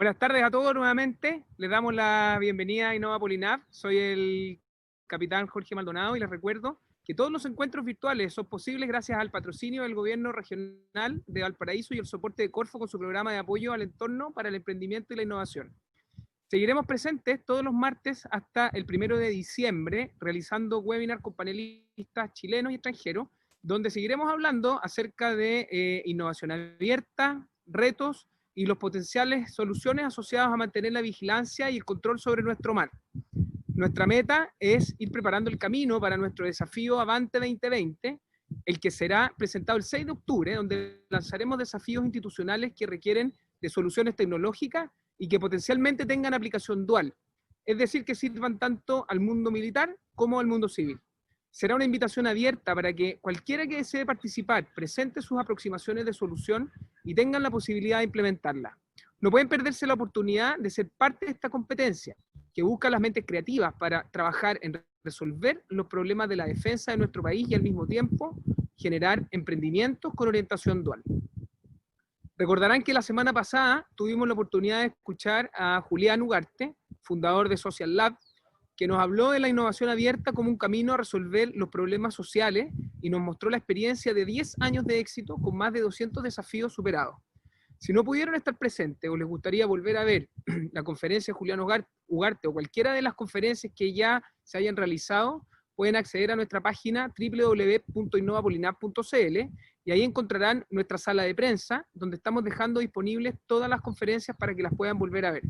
Buenas tardes a todos nuevamente. Les damos la bienvenida a Innovapolinav. Soy el capitán Jorge Maldonado y les recuerdo que todos los encuentros virtuales son posibles gracias al patrocinio del gobierno regional de Valparaíso y el soporte de Corfo con su programa de apoyo al entorno para el emprendimiento y la innovación. Seguiremos presentes todos los martes hasta el 1 de diciembre realizando webinars con panelistas chilenos y extranjeros, donde seguiremos hablando acerca de innovación abierta, retos y los potenciales soluciones asociadas a mantener la vigilancia y el control sobre nuestro mar. Nuestra meta es ir preparando el camino para nuestro desafío Avante 2020, el que será presentado el 6 de octubre, donde lanzaremos desafíos institucionales que requieren de soluciones tecnológicas y que potencialmente tengan aplicación dual, es decir, que sirvan tanto al mundo militar como al mundo civil. Será una invitación abierta para que cualquiera que desee participar presente sus aproximaciones de solución y tengan la posibilidad de implementarla. No pueden perderse la oportunidad de ser parte de esta competencia, que busca las mentes creativas para trabajar en resolver los problemas de la defensa de nuestro país y al mismo tiempo generar emprendimientos con orientación dual. Recordarán que la semana pasada tuvimos la oportunidad de escuchar a Julián Ugarte, fundador de Social Lab, que nos habló de la innovación abierta como un camino a resolver los problemas sociales y nos mostró la experiencia de 10 años de éxito con más de 200 desafíos superados. Si no pudieron estar presentes o les gustaría volver a ver la conferencia de Julián Ugarte o cualquiera de las conferencias que ya se hayan realizado, pueden acceder a nuestra página www.innovapolinav.cl y ahí encontrarán nuestra sala de prensa, donde estamos dejando disponibles todas las conferencias para que las puedan volver a ver.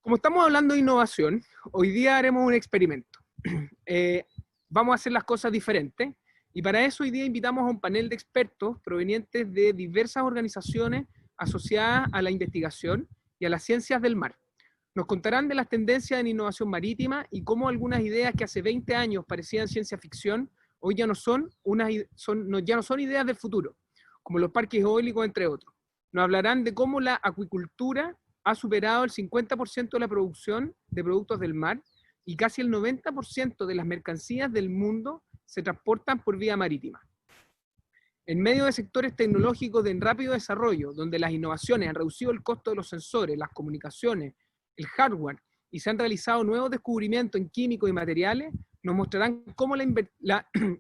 Como estamos hablando de innovación, hoy día haremos un experimento. Vamos a hacer las cosas diferentes y para eso hoy día invitamos a un panel de expertos provenientes de diversas organizaciones asociadas a la investigación y a las ciencias del mar. Nos contarán de las tendencias en innovación marítima y cómo algunas ideas que hace 20 años parecían ciencia ficción, hoy ya no son ideas del futuro, como los parques eólicos, entre otros. Nos hablarán de cómo la acuicultura ha superado el 50% de la producción de productos del mar y casi el 90% de las mercancías del mundo se transportan por vía marítima. En medio de sectores tecnológicos de rápido desarrollo, donde las innovaciones han reducido el costo de los sensores, las comunicaciones, el hardware, y se han realizado nuevos descubrimientos en químicos y materiales, nos mostrarán cómo la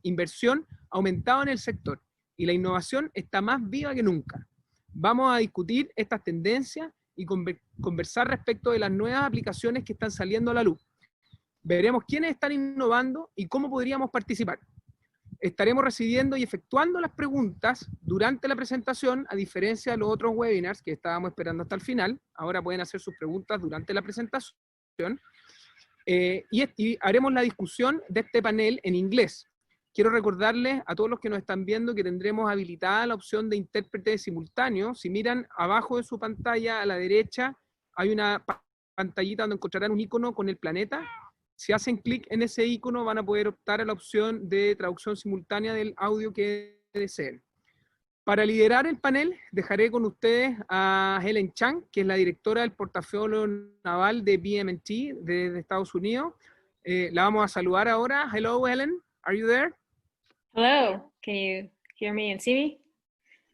inversión ha aumentado en el sector y la innovación está más viva que nunca. Vamos a discutir estas tendencias y conversar respecto de las nuevas aplicaciones que están saliendo a la luz. Veremos quiénes están innovando y cómo podríamos participar. Estaremos recibiendo y efectuando las preguntas durante la presentación, a diferencia de los otros webinars que estábamos esperando hasta el final. Ahora pueden hacer sus preguntas durante la presentación. Y haremos la discusión de este panel en inglés. Quiero recordarles a todos los que nos están viendo que tendremos habilitada la opción de intérprete simultáneo. Si miran abajo de su pantalla a la derecha, hay una pantallita donde encontrarán un icono con el planeta. Si hacen clic en ese icono van a poder optar a la opción de traducción simultánea del audio que deseen. Para liderar el panel, dejaré con ustedes a Helen Chang, que es la directora del portafolio naval de BM&T de Estados Unidos. La vamos a saludar ahora. Hello, Helen. Are you there? Hello. Can you hear me and see me?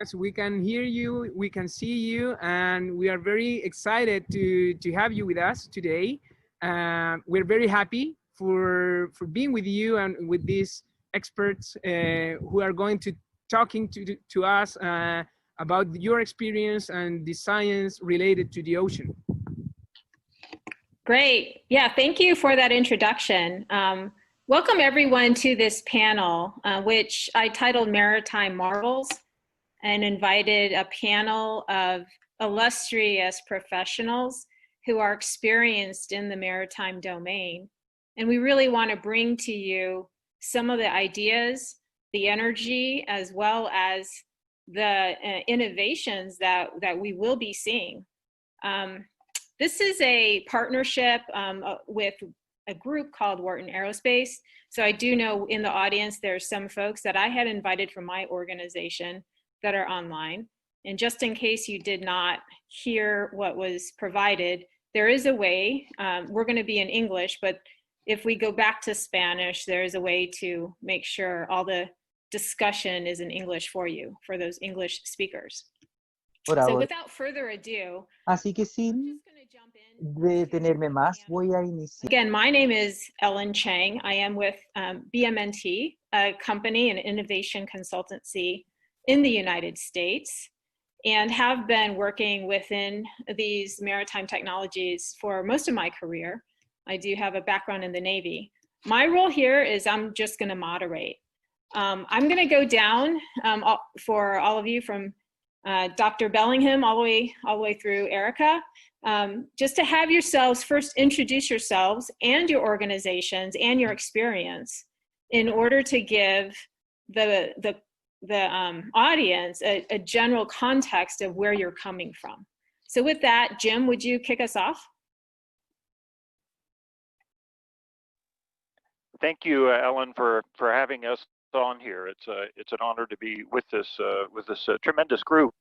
Yes, we can hear you, we can see you, and we are very excited to have you with us today. We're very happy for being with you and with these experts who are going to talking to us about your experience and the science related to the ocean. Great. Yeah, thank you for that introduction. Welcome everyone to this panel, which I titled Maritime Marvels, and invited a panel of illustrious professionals who are experienced in the maritime domain. And we really want to bring to you some of the ideas, the energy, as well as the innovations that we will be seeing. This is a partnership with a group called Wharton Aerospace. So I do know in the audience there's some folks that I had invited from my organization that are online. And just in case you did not hear what was provided, there is a way, we're going to be in English, but if we go back to Spanish, there is a way to make sure all the discussion is in English for you, for those English speakers. por So ahora. without further ado, Así que I'm sin just going to jump in. detenerme más, voy a iniciar. Again, my name is Ellen Chang. I am with BMNT, a company and innovation consultancy in the United States, and have been working within these maritime technologies for most of my career. I do have a background in the Navy. My role here is I'm just going to moderate. I'm going to go down for all of you from Dr. Bellingham all the way through Erica, just to have yourselves first introduce yourselves and your organizations and your experience in order to give the audience a general context of where you're coming from. So with that, Jim, would you kick us off? Thank you, Ellen, for having us on here. It's an honor to be with this tremendous group.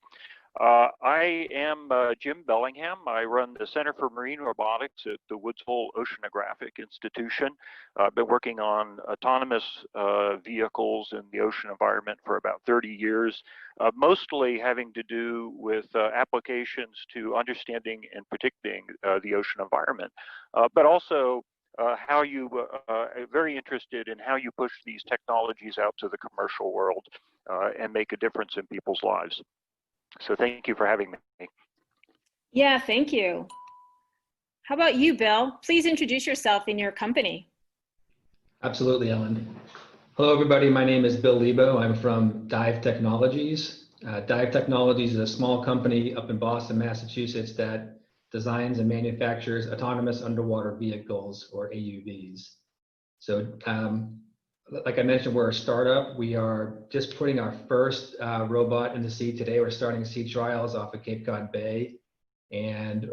I am Jim Bellingham. I run the Center for Marine Robotics at the Woods Hole Oceanographic Institution. I've been working on autonomous vehicles in the ocean environment for about 30 years, mostly having to do with applications to understanding and predicting the ocean environment, but also how you very interested in how you push these technologies out to the commercial world and make a difference in people's lives. So thank you for having me. Yeah, thank you. How about you, Bill? Please introduce yourself and your company. Absolutely, Ellen. Hello, everybody. My name is Bill Lebo. I'm from Dive Technologies. Dive Technologies is a small company up in Boston, Massachusetts that designs and manufactures autonomous underwater vehicles, or AUVs. So like I mentioned, we're a startup. We are just putting our first robot in the sea today. We're starting sea trials off of Cape Cod Bay and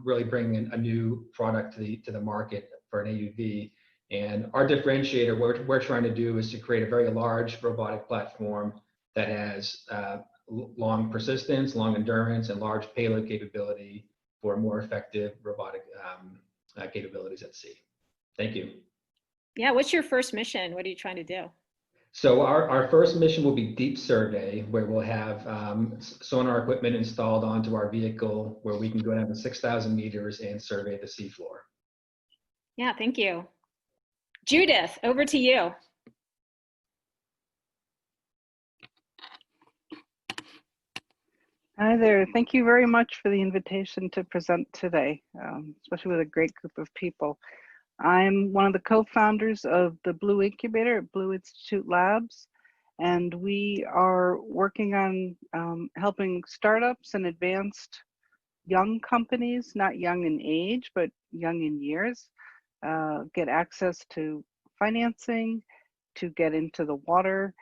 really bringing a new product to the market for an AUV. And our differentiator, what we're trying to do is to create a very large robotic platform that has long persistence, long endurance, and large payload capability for more effective robotic capabilities at sea. Thank you. Yeah, what's your first mission? What are you trying to do? So our first mission will be deep survey, where we'll have sonar equipment installed onto our vehicle, where we can go down to 6,000 meters and survey the seafloor. Yeah, thank you. Judith, over to you. Hi there. Thank you very much for the invitation to present today, especially with a great group of people. I'm one of the co-founders of the Blue Incubator at Blue Institute Labs, and we are working on helping startups and advanced young companies, not young in age, but young in years, get access to financing, to get into the water,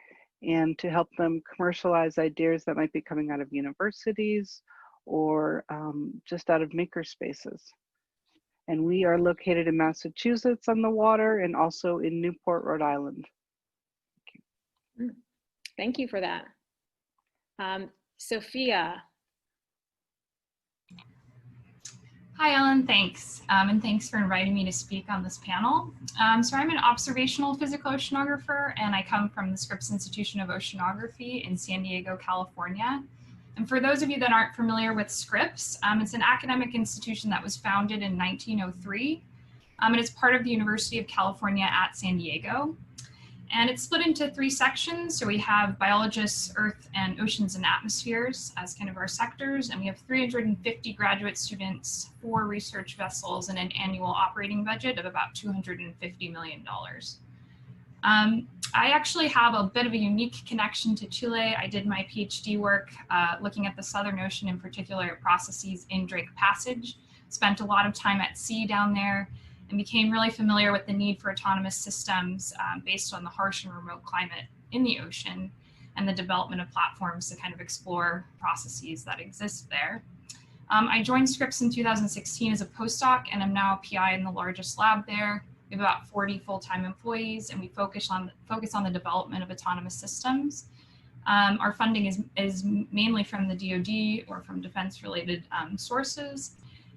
and to help them commercialize ideas that might be coming out of universities or just out of maker spaces. And we are located in Massachusetts on the water and also in Newport, Rhode Island. Thank you, Thank you for that. Sophia. Hi, Ellen, thanks. And thanks for inviting me to speak on this panel. So I'm an observational physical oceanographer, and I come from the Scripps Institution of Oceanography in San Diego, California. And for those of you that aren't familiar with Scripps, it's an academic institution that was founded in 1903, and it's part of the University of California at San Diego. And it's split into 3 sections. So we have biologists, earth, and oceans and atmospheres as kind of our sectors. And we have 350 graduate students, 4 research vessels, and an annual operating budget of about $250 million. I actually have a bit of a unique connection to Chile. I did my PhD work looking at the Southern Ocean, in particular processes in Drake Passage, spent a lot of time at sea down there, and became really familiar with the need for autonomous systems based on the harsh and remote climate in the ocean and the development of platforms to kind of explore processes that exist there. I joined Scripps in 2016 as a postdoc, and I'm now a PI in the largest lab there. We have about 40 full-time employees, and we focus on the development of autonomous systems. Our funding is mainly from the DoD or from defense-related sources.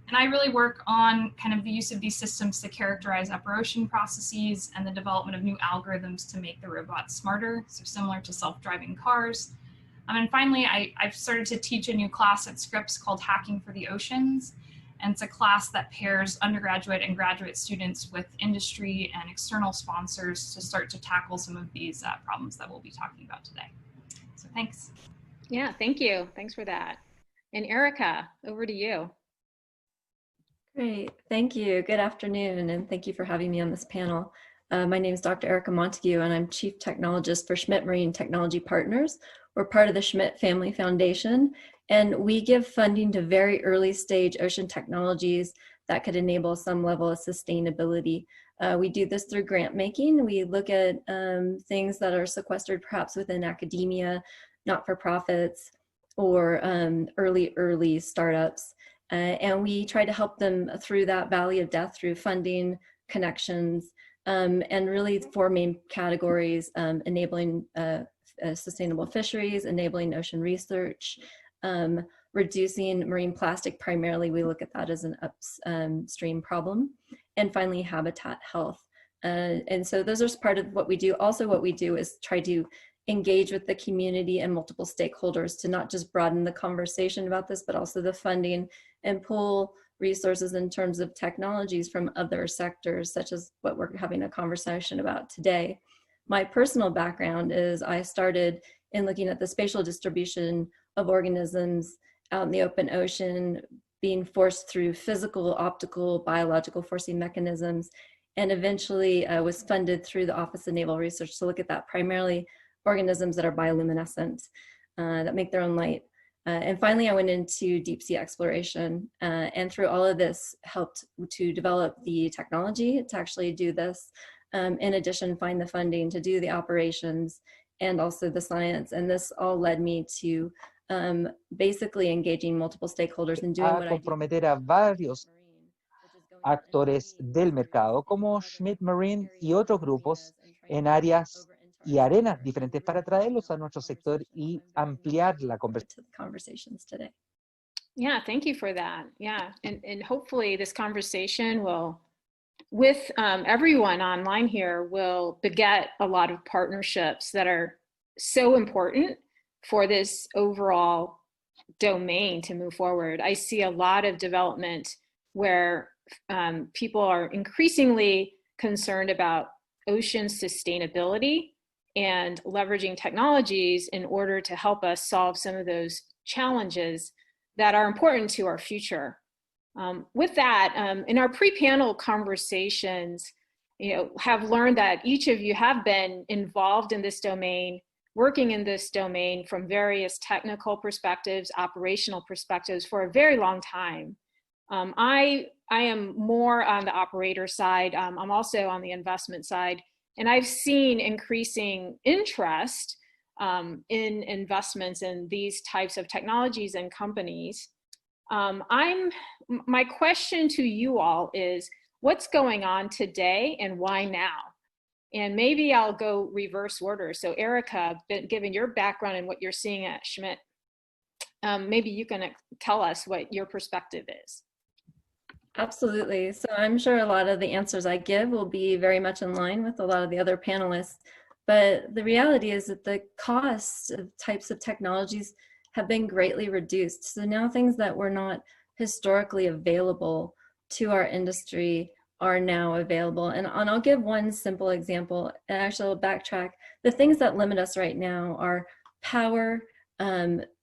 And I really work on kind of the use of these systems to characterize upper ocean processes and the development of new algorithms to make the robots smarter, so similar to self-driving cars. And finally, I've started to teach a new class at Scripps called Hacking for the Oceans. And it's a class that pairs undergraduate and graduate students with industry and external sponsors to start to tackle some of these problems that we'll be talking about today. So thanks. Yeah, thank you. Thanks for that. And Erica, over to you. Great, thank you. Good afternoon, and thank you for having me on this panel. My name is Dr. Erica Montague, and I'm Chief Technologist for Schmidt Marine Technology Partners. We're part of the Schmidt Family Foundation, and we give funding to very early stage ocean technologies that could enable some level of sustainability. We do this through grant making. We look at things that are sequestered perhaps within academia, not-for-profits, or early startups. And we try to help them through that valley of death through funding, connections, and really 4 main categories: enabling sustainable fisheries, enabling ocean research, reducing marine plastic. Primarily, we look at that as an upstream problem, and finally, habitat health. And so those are part of what we do. Also, what we do is try to engage with the community and multiple stakeholders to not just broaden the conversation about this, but also the funding, and pull resources in terms of technologies from other sectors, such as what we're having a conversation about today. My personal background is I started in looking at the spatial distribution of organisms out in the open ocean, being forced through physical, optical, biological forcing mechanisms, and eventually was funded through the Office of Naval Research to look at that, primarily organisms that are bioluminescent, that make their own light. And finally, I went into deep sea exploration, and through all of this helped to develop the technology to actually do this. In addition, find the funding to do the operations and also the science. And this all led me to basically engaging multiple stakeholders and doing what I do. Comprometer a varios actores del mercado como Schmidt Marine y otros grupos en áreas y arenas diferentes para traerlos a nuestro sector y ampliar la conversations today. Yeah, thank you for that. Yeah, and hopefully this conversation will, with everyone online here, will beget a lot of partnerships that are so important for this overall domain to move forward. I see a lot of development where people are increasingly concerned about ocean sustainability and leveraging technologies in order to help us solve some of those challenges that are important to our future. With that, in our pre-panel conversations, have learned that each of you have been involved in this domain, working in this domain from various technical perspectives, operational perspectives for a very long time. I am more on the operator side. I'm also on the investment side. And I've seen increasing interest in investments in these types of technologies and companies. My question to you all is, what's going on today and why now? And maybe I'll go reverse order. So Erica, given your background and what you're seeing at Schmidt, maybe you can tell us what your perspective is. Absolutely. So I'm sure a lot of the answers I give will be very much in line with a lot of the other panelists. But the reality is that the costs of types of technologies have been greatly reduced. So now things that were not historically available to our industry are now available. And I'll give one simple example, and actually I'll backtrack. The things that limit us right now are power,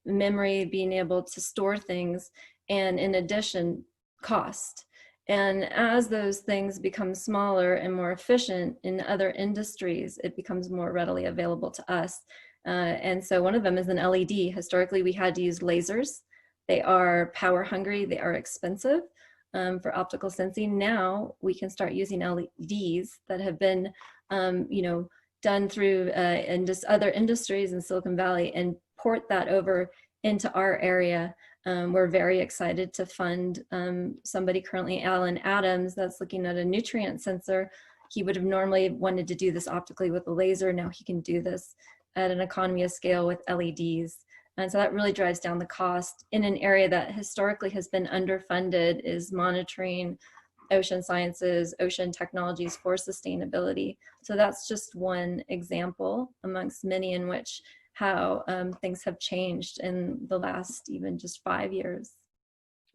memory, being able to store things, and in addition, cost. And as those things become smaller and more efficient in other industries, it becomes more readily available to us. And so one of them is an LED. Historically, we had to use lasers. They are power hungry, they are expensive for optical sensing. Now we can start using LEDs that have been done through other industries in Silicon Valley and port that over into our area. We're very excited to fund somebody currently, Alan Adams, that's looking at a nutrient sensor. He would have normally wanted to do this optically with a laser. Now he can do this at an economy of scale with LEDs. And so that really drives down the cost in an area that historically has been underfunded, is monitoring ocean sciences, ocean technologies for sustainability. So that's just one example amongst many in which how things have changed in the last even just 5 years.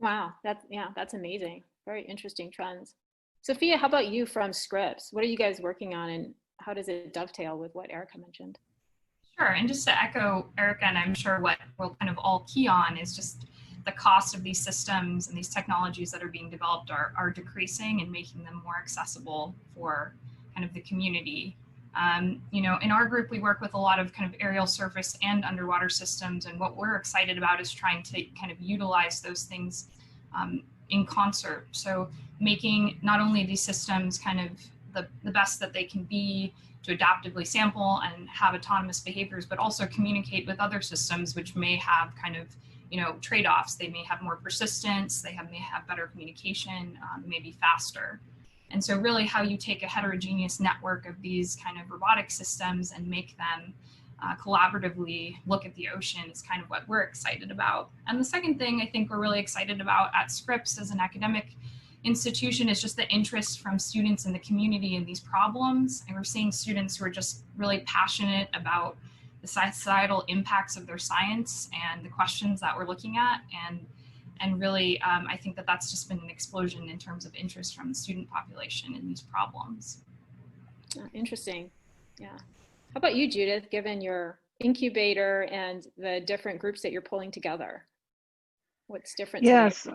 Wow, that's amazing. Very interesting trends. Sophia, how about you from Scripps? What are you guys working on, and how does it dovetail with what Erica mentioned? Sure, and just to echo Erica, and I'm sure what we'll kind of all key on is just the cost of these systems and these technologies that are being developed are decreasing and making them more accessible for kind of the community. You know, in our group, we work with a lot of kind of aerial, surface, and underwater systems, and what we're excited about is trying to kind of utilize those things in concert. So making not only these systems kind of the best that they can be to adaptively sample and have autonomous behaviors, but also communicate with other systems which may have kind of, you know, trade-offs. They may have more persistence, may have better communication, maybe faster. And so really how you take a heterogeneous network of these kind of robotic systems and make them collaboratively look at the ocean is kind of what we're excited about. And the second thing I think we're really excited about at Scripps as an academic institution is just the interest from students in the community in these problems. And we're seeing students who are just really passionate about the societal impacts of their science and the questions that we're looking at. And really, I think that that's just been an explosion in terms of interest from the student population in these problems. Interesting, yeah. How about you, Judith, given your incubator and the different groups that you're pulling together? What's different today? Yes,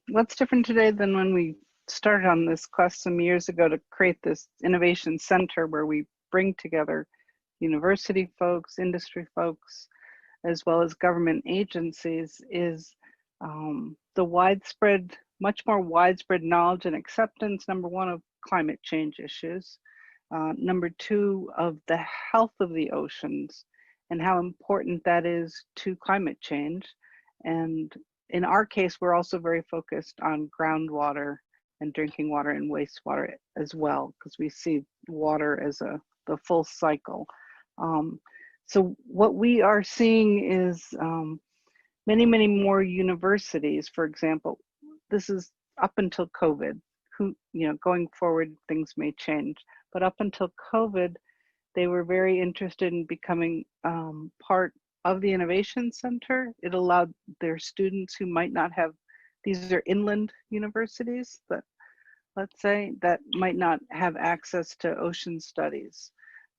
what's different today than when we started on this quest some years ago to create this innovation center where we bring together university folks, industry folks, as well as government agencies, is the widespread, much more widespread knowledge and acceptance, number one, of climate change issues, number two, of the health of the oceans and how important that is to climate change. And in our case, we're also very focused on groundwater and drinking water and wastewater as well, because we see water as the full cycle. So what we are seeing is many, many more universities, for example. This is up until COVID. Going forward, things may change. But up until COVID, they were very interested in becoming part of the Innovation Center. It allowed their students who might not have, these are inland universities, that, let's say, that might not have access to ocean studies.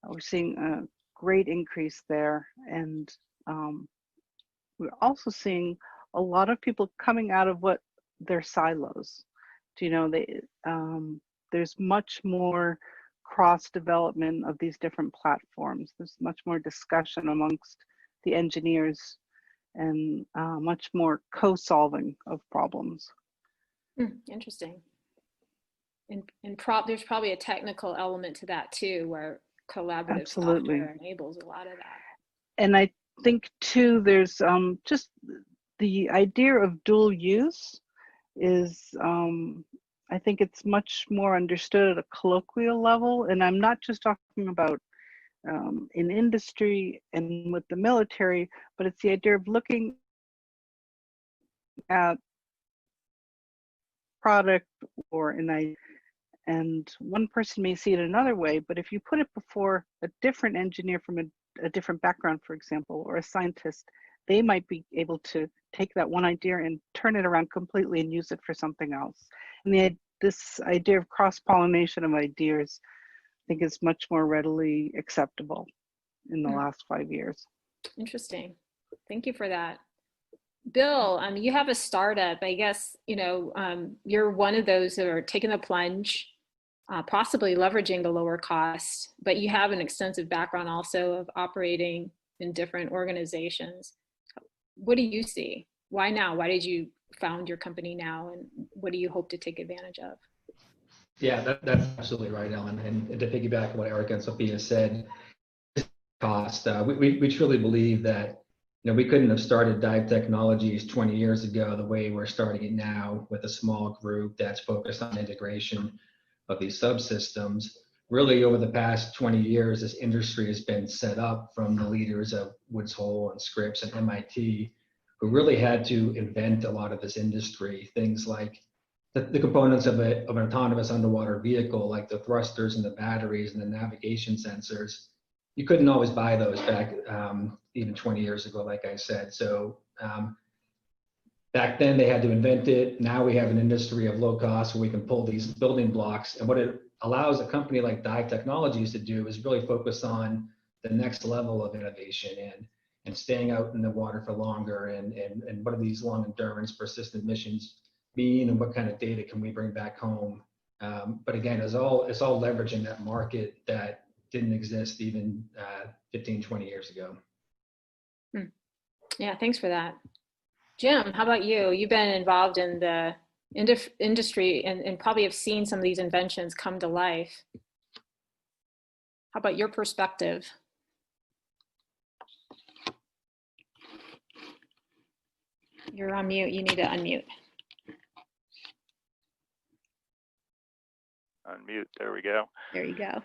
We're seeing a great increase there. And we're also seeing a lot of people coming out of what their silos. There's much more cross development of these different platforms. There's much more discussion amongst the engineers and much more co-solving of problems. Interesting. And there's probably a technical element to that too, where collaborative software enables a lot of that. And I think too, there's just the idea of dual use is, I think it's much more understood at a colloquial level. And I'm not just talking about in industry and with the military, but it's the idea of looking at product or an idea, and one person may see it another way, but if you put it before a different engineer from a different background, for example, or a scientist, they might be able to take that one idea and turn it around completely and use it for something else. And this idea of cross-pollination of ideas, I think, is much more readily acceptable in the last 5 years. Interesting. Thank you for that. Bill, you have a startup. I guess, you're one of those that are taking the plunge, possibly leveraging the lower cost, but you have an extensive background also of operating in different organizations. What do you see? Why now? Why did you found your company now, and what do you hope to take advantage of? Yeah, that's absolutely right, Ellen. And to piggyback on what Erica and Sophia said, cost. We truly believe that we couldn't have started Dive Technologies 20 years ago the way we're starting it now, with a small group that's focused on integration of these subsystems. Really, over the past 20 years, this industry has been set up from the leaders of Woods Hole and Scripps and MIT, who really had to invent a lot of this industry. Things like the components of an autonomous underwater vehicle, like the thrusters and the batteries and the navigation sensors. you couldn't always buy those back even 20 years ago, like I said. So back then they had to invent it. Now we have an industry of low cost where we can pull these building blocks. And what it allows a company like Dive Technologies to do is really focus on the next level of innovation and staying out in the water for longer, and what do these long endurance persistent missions mean, and what kind of data can we bring back home. But again, it's all leveraging that market that didn't exist even 15, 20 years ago. Yeah, thanks for that. Jim, how about you? You've been involved in the industry and probably have seen some of these inventions come to life. How about your perspective? You're on mute. You need to unmute. Unmute. There we go. There you go.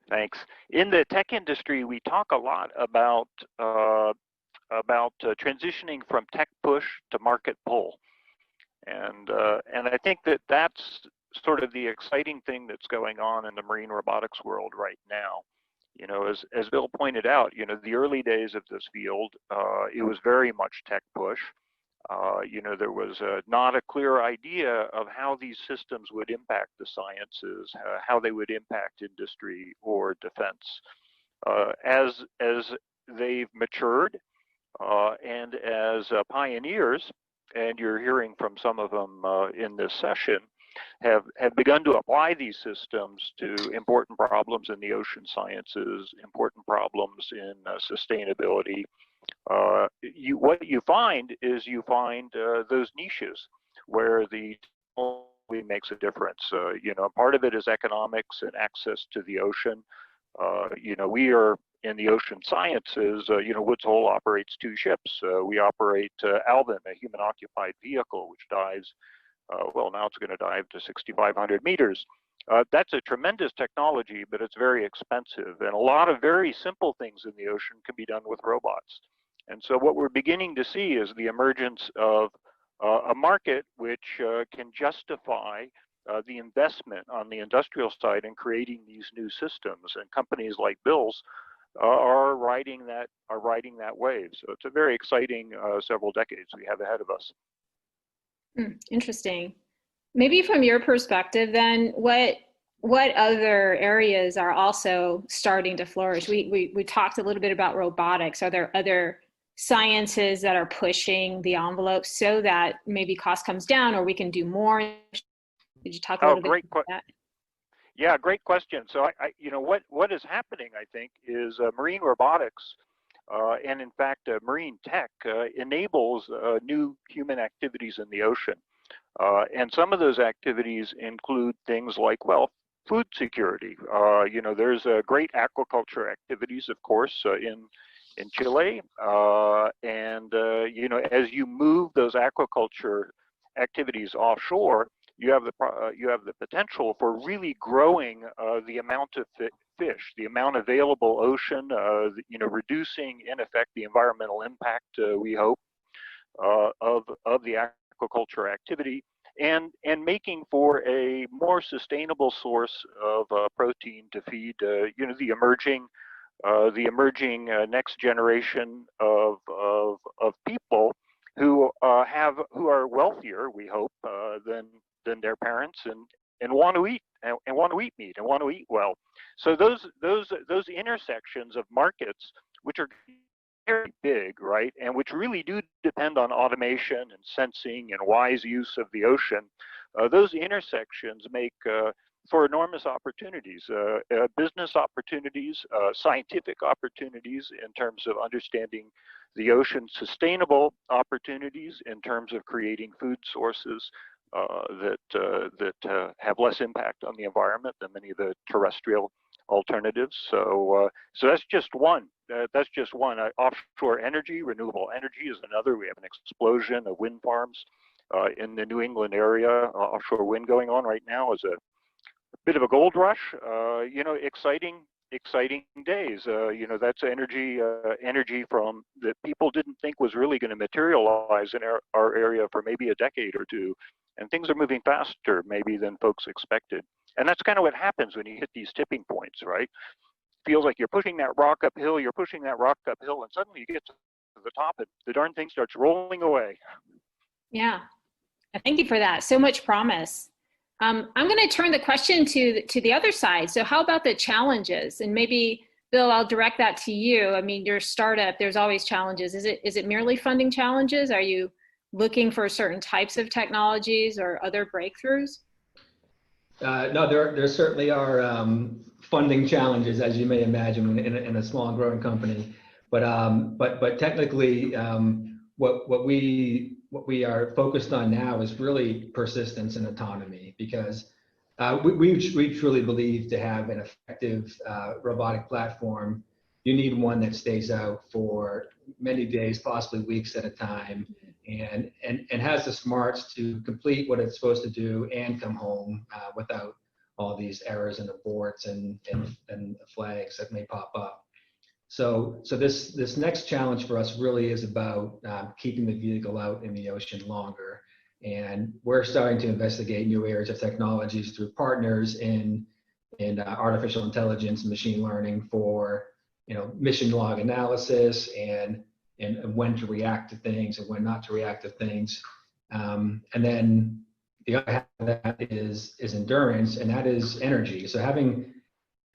Thanks. In the tech industry, we talk a lot about transitioning from tech push to market pull, and I think that that's sort of the exciting thing that's going on in the marine robotics world right now. You know, as Bill pointed out, you know, the early days of this field, it was very much tech push. You know, there was not a clear idea of how these systems would impact the sciences, how they would impact industry or defense. As they've matured and as pioneers, and you're hearing from some of them in this session, have begun to apply these systems to important problems in the ocean sciences, important problems in sustainability. What you find is those niches where the technology makes a difference. You know, part of it is economics and access to the ocean. You know, we are in the ocean sciences. You know, Woods Hole operates 2 ships. We operate Alvin, a human-occupied vehicle, which dives. Well, now it's going to dive to 6,500 meters. That's a tremendous technology, but it's very expensive. And a lot of very simple things in the ocean can be done with robots. And so what we're beginning to see is the emergence of a market which can justify the investment on the industrial side in creating these new systems. And companies like Bill's are riding that wave. So it's a very exciting several decades we have ahead of us. Interesting. Maybe from your perspective, then, what other areas are also starting to flourish? We talked a little bit about robotics. Are there other sciences that are pushing the envelope so that maybe cost comes down, or we can do more? Did you talk a little bit about that? Yeah, great question. So you know, what is happening, I think, is marine robotics and in fact marine tech enables new human activities in the ocean. And some of those activities include things like, well, food security. You know, there's great aquaculture activities, of course, in Chile. And you know, as you move those aquaculture activities offshore, you have the potential for really growing the amount of fish, the amount available ocean, you know, reducing in effect the environmental impact, we hope, of the aquaculture activity, and making for a more sustainable source of protein to feed you know, the emerging next generation of people who are wealthier, we hope, than their parents, and want to eat and want to eat meat and want to eat well. So those intersections of markets, which are very big, right, and which really do depend on automation and sensing and wise use of the ocean, those intersections make for enormous opportunities, business opportunities, scientific opportunities in terms of understanding the ocean, sustainable opportunities in terms of creating food sources that have less impact on the environment than many of the terrestrial alternatives. So that's just one. That's just one. Offshore energy, renewable energy is another. We have an explosion of wind farms in the New England area. Offshore wind going on right now is a bit of a gold rush. You know, exciting days. You know, that's energy from that people didn't think was really going to materialize in our area for maybe a decade or two. And things are moving faster maybe than folks expected. And that's kind of what happens when you hit these tipping points, right? If feels like you're pushing that rock uphill, and suddenly you get to the top and the darn thing starts rolling away. Yeah, thank you for that. So much promise. I'm going to turn the question to the other side. So how about the challenges? And maybe, Bill, I'll direct that to you. I mean, your startup, there's always challenges. Is it merely funding challenges? Are you looking for certain types of technologies or other breakthroughs? No, there certainly are funding challenges, as you may imagine, in a small and growing company. But technically, what we are focused on now is really persistence and autonomy, because we truly believe to have an effective robotic platform, you need one that stays out for many days, possibly weeks at a time, and has the smarts to complete what it's supposed to do and come home without all these errors and aborts and flags that may pop up. So this next challenge for us really is about keeping the vehicle out in the ocean longer. And we're starting to investigate new areas of technologies through partners in artificial intelligence and machine learning for, mission log analysis and when to react to things and when not to react to things. And then the other half of that is endurance, and that is energy. So having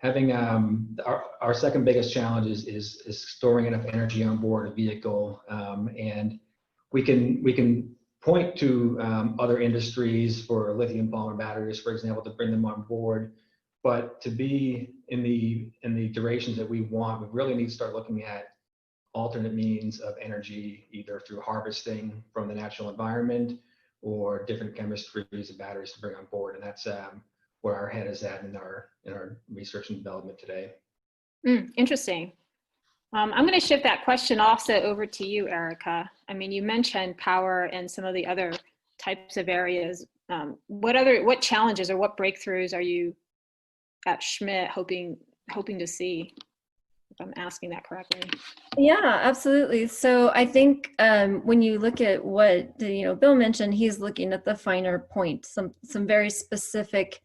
our second biggest challenge is storing enough energy on board a vehicle, and we can point to other industries for lithium polymer batteries, for example, to bring them on board. But to be in the durations that we want, we really need to start looking at alternate means of energy, either through harvesting from the natural environment or different chemistries of batteries to bring on board. And that's where our head is at in our research and development today. Interesting. I'm going to shift that question also over to you, Erica. I mean, you mentioned power and some of the other types of areas. What challenges or what breakthroughs are you at Schmidt hoping to see, if I'm asking that correctly? Yeah, absolutely. So I think when you look at what Bill mentioned, he's looking at the finer point, some very specific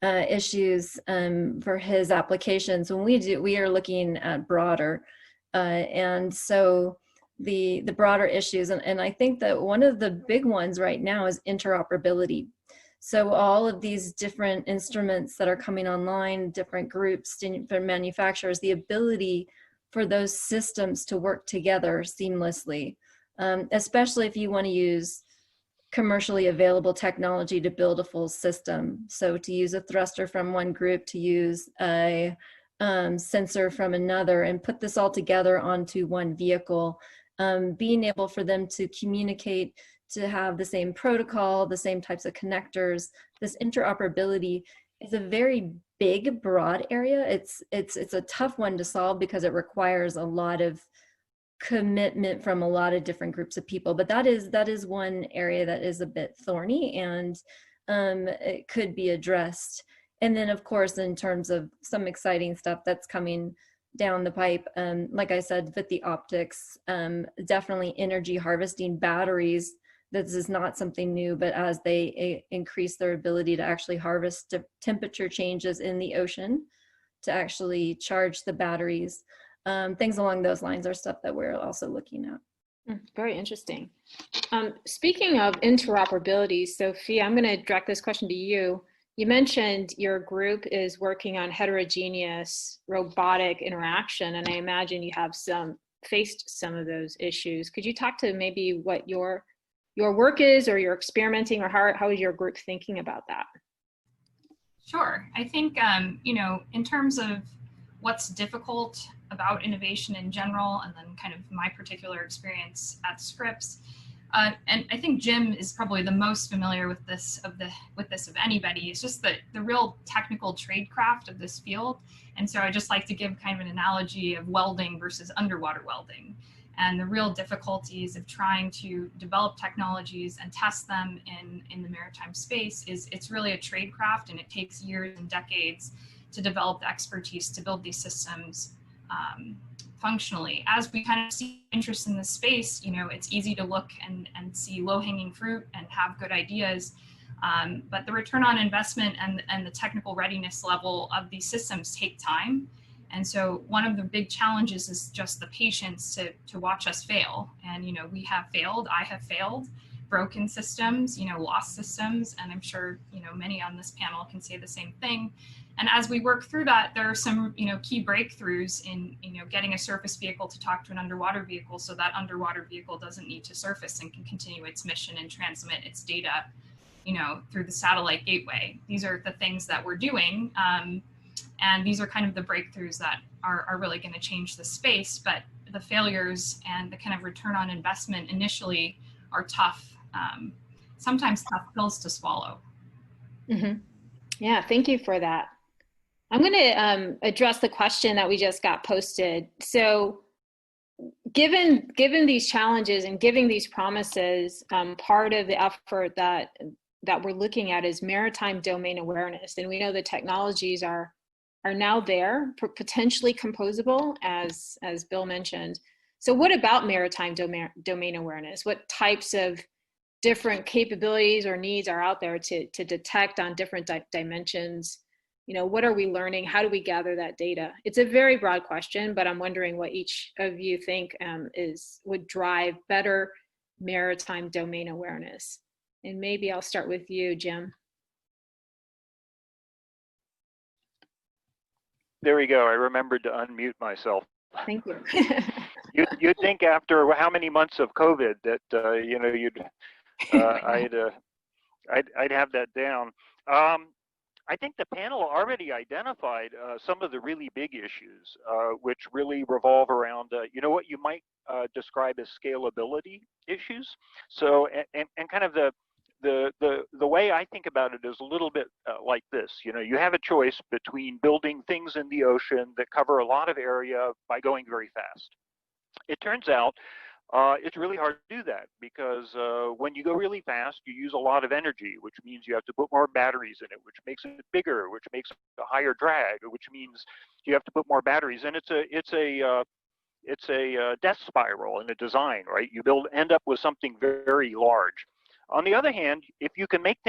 issues for his applications. When we are looking at broader, and so the broader issues, and I think that one of the big ones right now is interoperability. So all of these different instruments that are coming online, different groups, different manufacturers, the ability for those systems to work together seamlessly, especially if you want to use commercially available technology to build a full system. So to use a thruster from one group, to use a sensor from another, and put this all together onto one vehicle, being able for them to communicate, to have the same protocol, the same types of connectors. This interoperability is a very big, broad area. It's a tough one to solve because it requires a lot of commitment from a lot of different groups of people. But that is one area that is a bit thorny, and it could be addressed. And then, of course, in terms of some exciting stuff that's coming down the pipe, like I said, with the optics, definitely energy harvesting batteries. This is not something new, but as they increase their ability to actually harvest temperature changes in the ocean to actually charge the batteries, things along those lines are stuff that we're also looking at. Very interesting. Speaking of interoperability, Sophia, I'm going to direct this question to you. You mentioned your group is working on heterogeneous robotic interaction, and I imagine you have faced some of those issues. Could you talk to maybe what your work is, or you're experimenting, or how is your group thinking about that? Sure. I think, in terms of what's difficult about innovation in general, and then kind of my particular experience at Scripps, and I think Jim is probably the most familiar with this of anybody. It's just the real technical tradecraft of this field. And so I just like to give kind of an analogy of welding versus underwater welding, and the real difficulties of trying to develop technologies and test them in the maritime space is it's really a tradecraft, and it takes years and decades to develop the expertise to build these systems functionally. As we kind of see interest in this space, it's easy to look and see low-hanging fruit and have good ideas, but the return on investment and the technical readiness level of these systems take time. And so one of the big challenges is just the patience to watch us fail. And, you know, we have failed, I have failed, broken systems, you know, lost systems, and I'm sure, you know, many on this panel can say the same thing. And as we work through that, there are some, you know, key breakthroughs in, you know, getting a surface vehicle to talk to an underwater vehicle so that underwater vehicle doesn't need to surface and can continue its mission and transmit its data, you know, through the satellite gateway. These are the things that we're doing. And these are kind of the breakthroughs that are really going to change the space. But the failures and the kind of return on investment initially are tough, sometimes tough pills to swallow. Mm-hmm. Yeah, thank you for that. I'm going to address the question that we just got posted. So given these challenges and giving these promises, part of the effort that we're looking at is maritime domain awareness. And we know the technologies are now there, potentially composable, as Bill mentioned. So what about maritime domain awareness? What types of different capabilities or needs are out there to detect on different dimensions? You know, what are we learning? How do we gather that data? It's a very broad question, but I'm wondering what each of you think would drive better maritime domain awareness. And maybe I'll start with you, Jim. There we go. I remembered to unmute myself. Thank you. You'd think after how many months of COVID that you know, I'd have that down. I think the panel already identified some of the really big issues, which really revolve around you know, what you might describe as scalability issues. So and kind of the way I think about it is a little bit like this. You know, you have a choice between building things in the ocean that cover a lot of area by going very fast. It turns out it's really hard to do that because when you go really fast, you use a lot of energy, which means you have to put more batteries in it, which makes it bigger, which makes it a higher drag, which means you have to put more batteries. And it's a death spiral in the design, right? You end up with something very large. On the other hand, if you can make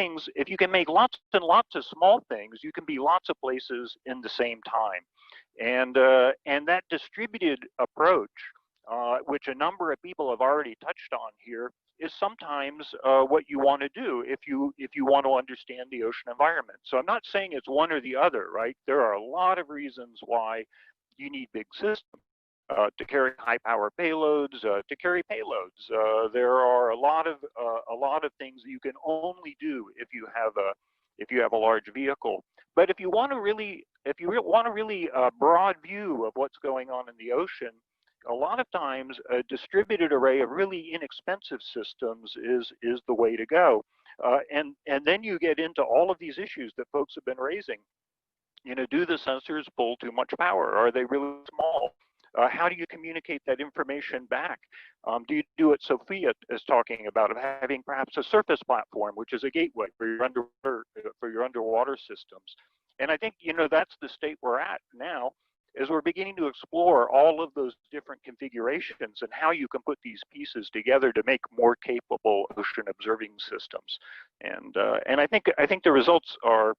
lots and lots of small things, you can be lots of places in the same time. And that distributed approach, which a number of people have already touched on here, is sometimes what you want to do if you want to understand the ocean environment. So I'm not saying it's one or the other, right? There are a lot of reasons why you need big systems. To carry high power payloads, to carry payloads. There are a lot of things that you can only do if you have a large vehicle. But if you want a really broad view of what's going on in the ocean, a lot of times a distributed array of really inexpensive systems is the way to go. And then you get into all of these issues that folks have been raising. You know, do the sensors pull too much power? Are they really small? How do you communicate that information back? Do you do what Sophia is talking about, of having perhaps a surface platform, which is a gateway for your underwater systems? And I think, you know, that's the state we're at now, is we're beginning to explore all of those different configurations and how you can put these pieces together to make more capable ocean observing systems. And I think the results are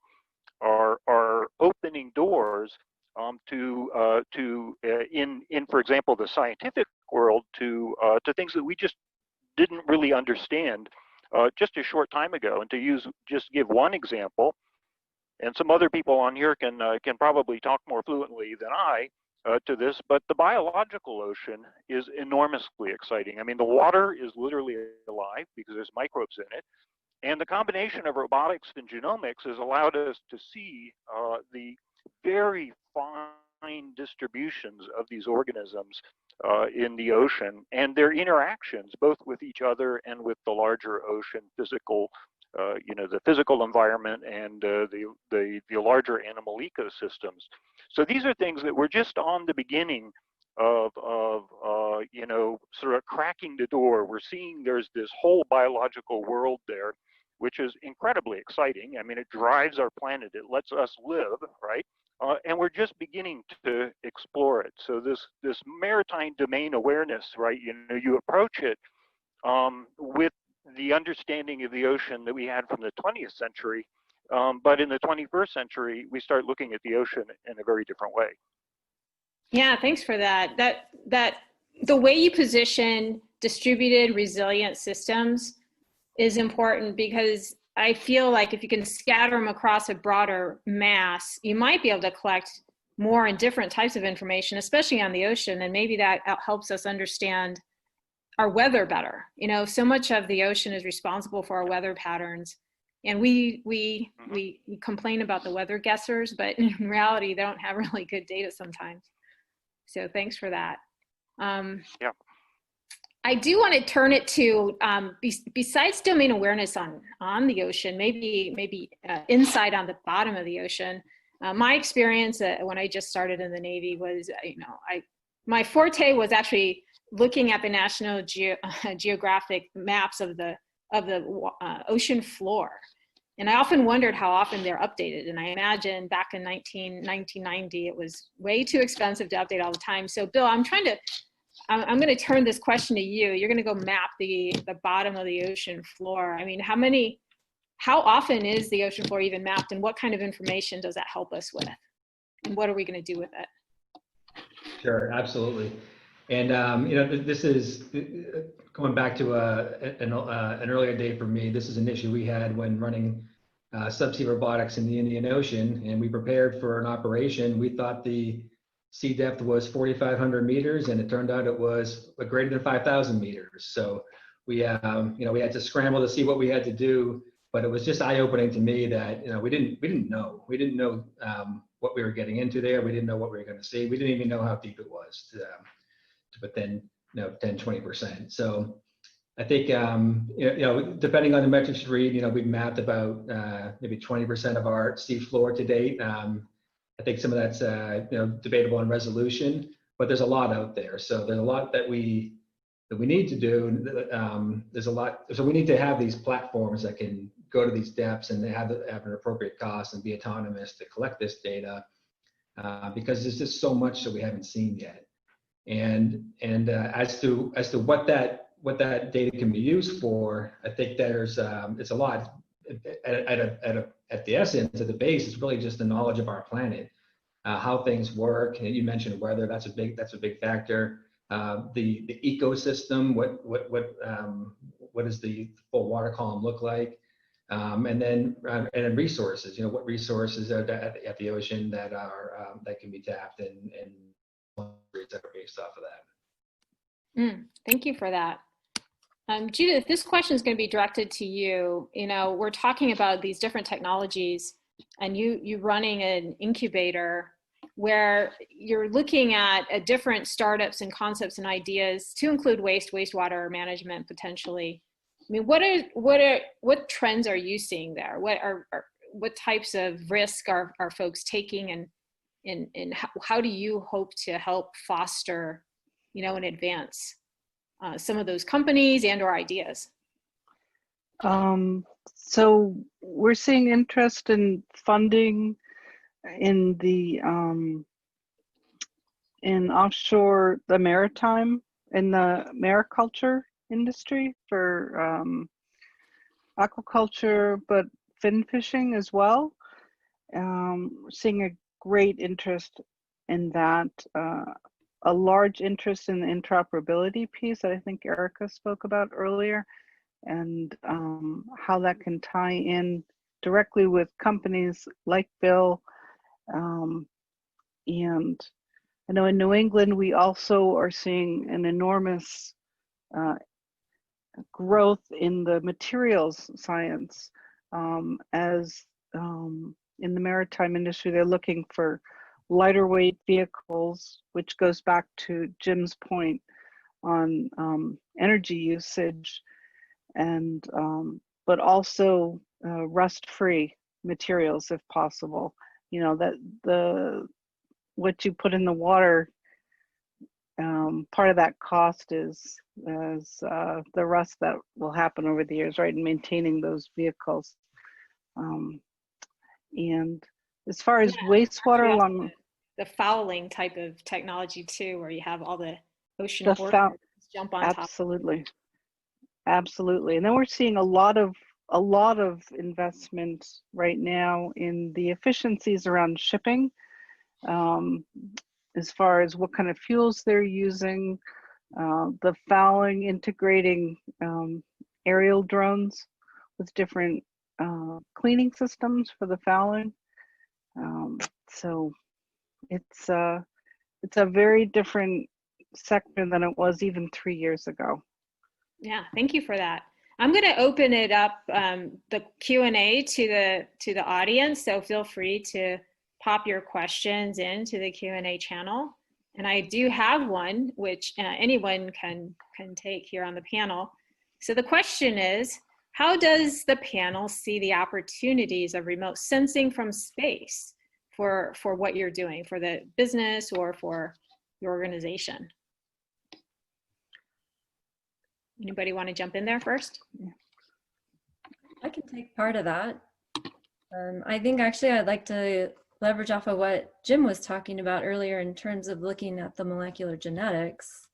opening doors in for example, the scientific world to things that we just didn't really understand just a short time ago. And to give one example, and some other people on here can probably talk more fluently than I to this, but the biological ocean is enormously exciting. I mean, the water is literally alive because there's microbes in it. And the combination of robotics and genomics has allowed us to see the very fine distributions of these organisms in the ocean and their interactions both with each other and with the larger ocean physical, you know, the physical environment and the larger animal ecosystems. So these are things that we're just on the beginning of you know, sort of cracking the door. We're seeing there's this whole biological world there, which is incredibly exciting. I mean, it drives our planet. It lets us live, right? And we're just beginning to explore it. So this maritime domain awareness, right? You know, you approach it with the understanding of the ocean that we had from the 20th century, but in the 21st century, we start looking at the ocean in a very different way. Yeah, thanks for that. That the way you position distributed resilient systems is important, because I feel like if you can scatter them across a broader mass, you might be able to collect more and different types of information, especially on the ocean, and maybe that helps us understand our weather better. You know, so much of the ocean is responsible for our weather patterns, and we complain about the weather guessers, but in reality, they don't have really good data sometimes. So thanks for that. Yeah. I do want to turn it to, besides domain awareness on the ocean, maybe insight on the bottom of the ocean. My experience when I just started in the Navy was, my forte was actually looking at the National Geographic maps of the ocean floor. And I often wondered how often they're updated. And I imagine back in 1990, it was way too expensive to update all the time. So Bill, I'm going to turn this question to you. You're going to go map the bottom of the ocean floor. I mean, how often is the ocean floor even mapped, and what kind of information does that help us with? And what are we going to do with it? Sure, absolutely. And this is going back to an earlier day for me. This is an issue we had when running subsea robotics in the Indian Ocean, and we prepared for an operation. We thought the sea depth was 4,500 meters, and it turned out it was greater than 5,000 meters. So we had to scramble to see what we had to do, but it was just eye-opening to me that we didn't know what we were getting into there. We didn't know what we were going to see. We didn't even know how deep it was to within 10-20%. So I think depending on the metrics you read, we've mapped about maybe 20% of our sea floor to date. I think some of that's debatable on resolution, but there's a lot out there. So there's a lot that we need to do. There's a lot. So we need to have these platforms that can go to these depths and they have an appropriate cost and be autonomous to collect this data, because there's just so much that we haven't seen yet. And as to what that data can be used for, I think there's it's a lot. At the essence, at the base, it's really just the knowledge of our planet, how things work. And you mentioned weather; that's a big factor. The ecosystem, what does the full water column look like? And then resources. What resources are at the ocean that can be tapped, and that are based off of that. Thank you for that. Judith, this question is going to be directed to you. We're talking about these different technologies, and you running an incubator where you're looking at different startups and concepts and ideas to include wastewater management potentially. I mean, what trends are you seeing there? What types of risk are folks taking, and how do you hope to help foster, and advance some of those companies and/or ideas? So we're seeing interest in funding in the in offshore, the maritime, in the mariculture industry for aquaculture, but fin fishing as well. We're seeing a great interest in that. A large interest in the interoperability piece that I think Erica spoke about earlier, and how that can tie in directly with companies like Bill. And I know in New England, we also are seeing an enormous growth in the materials science, as in the maritime industry, they're looking for lighter weight vehicles, which goes back to Jim's point on energy usage, and but also rust-free materials if possible. That what you put in the water, part of that cost is the rust that will happen over the years, right, in maintaining those vehicles. And as far as wastewater along the fouling type of technology too, where you have all the ocean jump on absolutely top. Absolutely. And then we're seeing a lot of investment right now in the efficiencies around shipping. as far as what kind of fuels they're using, the fouling, integrating aerial drones with different cleaning systems for the fouling. So it's a very different sector than it was even 3 years ago. Yeah, thank you for that. I'm going to open it up, the Q&A to the audience, so feel free to pop your questions into the Q&A channel. And I do have one, which anyone can take here on the panel. So the question is, how does the panel see the opportunities of remote sensing from space for what you're doing, for the business or for your organization? Anybody want to jump in there first? I can take part of that. I think actually I'd like to leverage off of what Jim was talking about earlier in terms of looking at the molecular genetics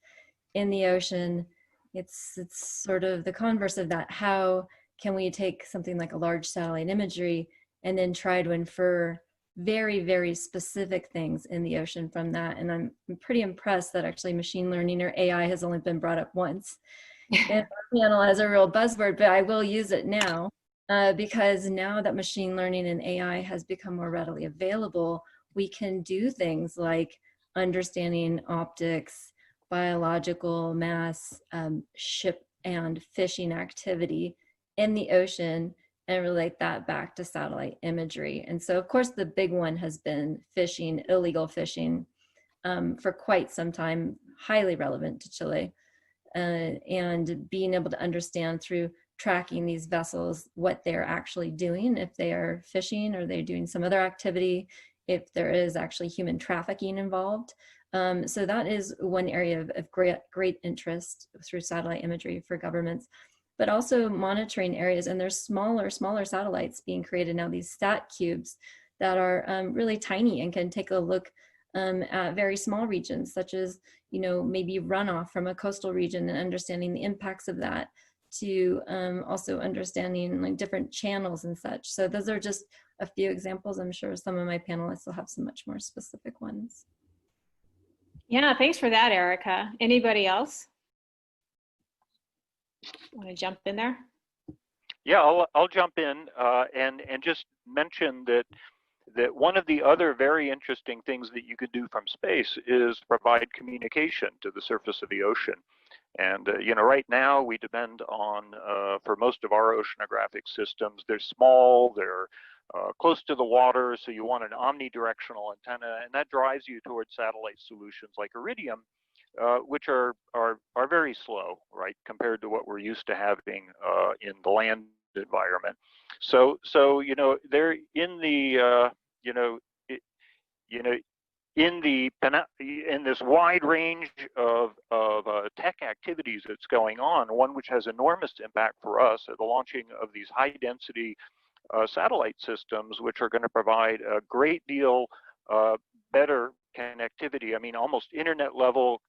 in the ocean. It's sort of the converse of that. How can we take something like a large satellite imagery and then try to infer very, very specific things in the ocean from that? And I'm pretty impressed that actually machine learning or AI has only been brought up once in our panel as a real buzzword, but I will use it now because now that machine learning and AI has become more readily available, we can do things like understanding optics, biological mass, ship and fishing activity in the ocean and relate that back to satellite imagery. And so of course the big one has been fishing, illegal fishing, for quite some time, highly relevant to Chile. And being able to understand through tracking these vessels what they're actually doing, if they are fishing or they're doing some other activity, if there is actually human trafficking involved. So that is one area of great interest through satellite imagery for governments, but also monitoring areas. And there's smaller satellites being created now, these sat cubes that are really tiny and can take a look at very small regions, such as, you know, maybe runoff from a coastal region and understanding the impacts of that, to also understanding like different channels and such. So those are just a few examples. I'm sure some of my panelists will have some much more specific ones. Yeah, thanks for that, Erica. Anybody else want to jump in there? Yeah, I'll jump in and just mention that one of the other very interesting things that you could do from space is provide communication to the surface of the ocean. And you know, right now we depend on, for most of our oceanographic systems, they're small, they're close to the water, so you want an omnidirectional antenna, and that drives you towards satellite solutions like Iridium, which are very slow, right, compared to what we're used to having in the land environment. So you know, they're in the in this wide range of tech activities that's going on, one which has enormous impact for us at the launching of these high density satellite systems, which are going to provide a great deal better connectivity. I mean, almost internet level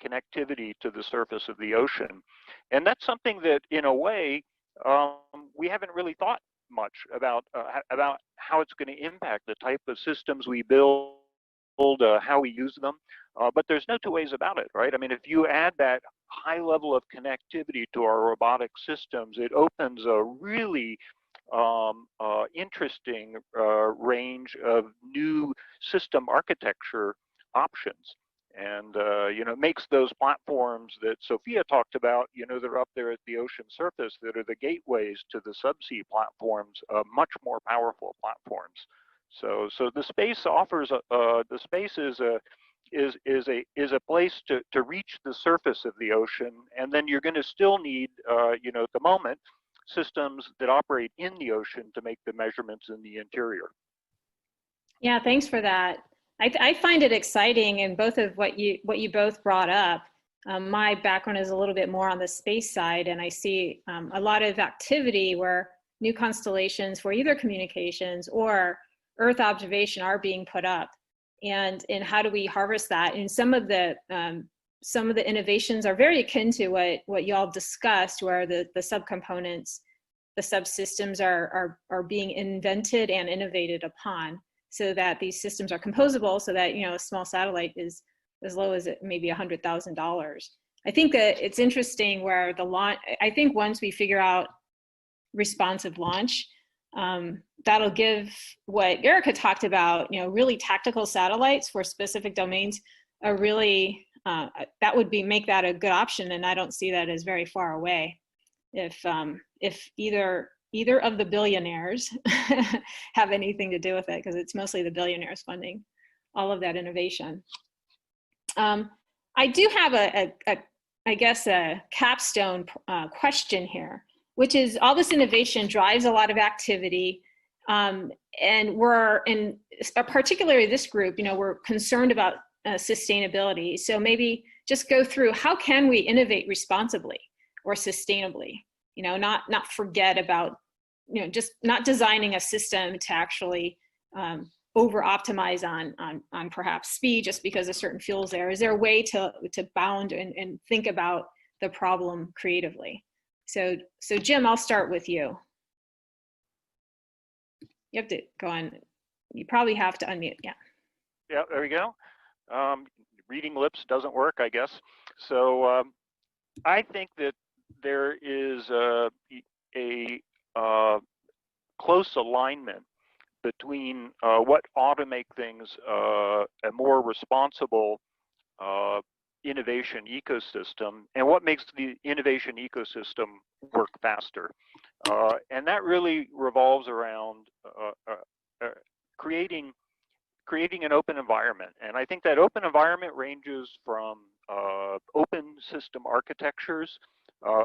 connectivity to the surface of the ocean. And that's something that, in a way, we haven't really thought much about how it's going to impact the type of systems we build, how we use them. But there's no two ways about it, right? I mean, if you add that high level of connectivity to our robotic systems, it opens a really interesting range of new system architecture options. And you know, it makes those platforms that Sophia talked about, you know, that are up there at the ocean surface, that are the gateways to the subsea platforms, much more powerful platforms. So the space offers the space is a place to reach the surface of the ocean, and then you're going to still need, you know, at the moment, systems that operate in the ocean to make the measurements in the interior. Yeah, thanks for that. I find it exciting in both of what you both brought up. My background is a little bit more on the space side, and I see a lot of activity where new constellations for either communications or Earth observation are being put up, and how do we harvest that? And some of the innovations are very akin to what y'all discussed, where the subcomponents, the subsystems are being invented and innovated upon. so that these systems are composable, so that, you know, a small satellite is as low as maybe $100,000. I think that it's interesting where the launch, I think once we figure out responsive launch, that'll give what Erica talked about, you know, really tactical satellites for specific domains are really, that would be, make that a good option. And I don't see that as very far away. If either of the billionaires have anything to do with it, because it's mostly the billionaires funding all of that innovation. I do have I guess a capstone question here, which is all this innovation drives a lot of activity, and we're in particularly this group, you know, we're concerned about sustainability. So maybe just go through, how can we innovate responsibly or sustainably? You know, not forget about, you know, just not designing a system to actually over optimize on perhaps speed just because a certain fuel's there. Is there a way to bound and think about the problem creatively? So Jim, I'll start with you. You have to go on. You probably have to unmute. Yeah. Yeah, there we go. Reading lips doesn't work, I guess. So I think that there is a close alignment between what ought to make things a more responsible innovation ecosystem and what makes the innovation ecosystem work faster. And that really revolves around creating an open environment. And I think that open environment ranges from open system architectures,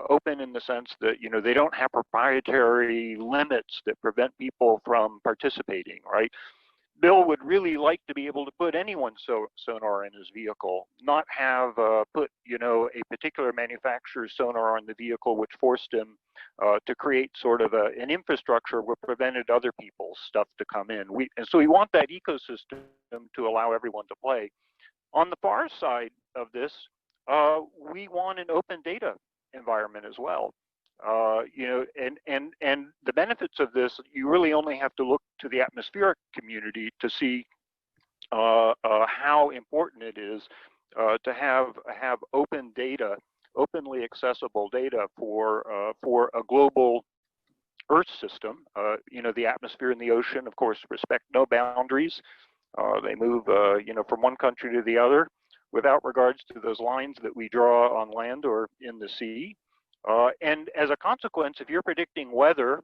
open in the sense that, you know, they don't have proprietary limits that prevent people from participating, right? Bill would really like to be able to put anyone's sonar in his vehicle, not have put, you know, a particular manufacturer's sonar on the vehicle, which forced him to create sort of an infrastructure which prevented other people's stuff to come in. And so we want that ecosystem to allow everyone to play. On the far side of this, we want an open data environment as well. You know, and the benefits of this, you really only have to look to the atmospheric community to see how important it is to have open data, openly accessible data for a global Earth system. You know, the atmosphere and the ocean, of course, respect no boundaries. They move, you know, from one country to the other without regards to those lines that we draw on land or in the sea. And as a consequence, if you're predicting weather,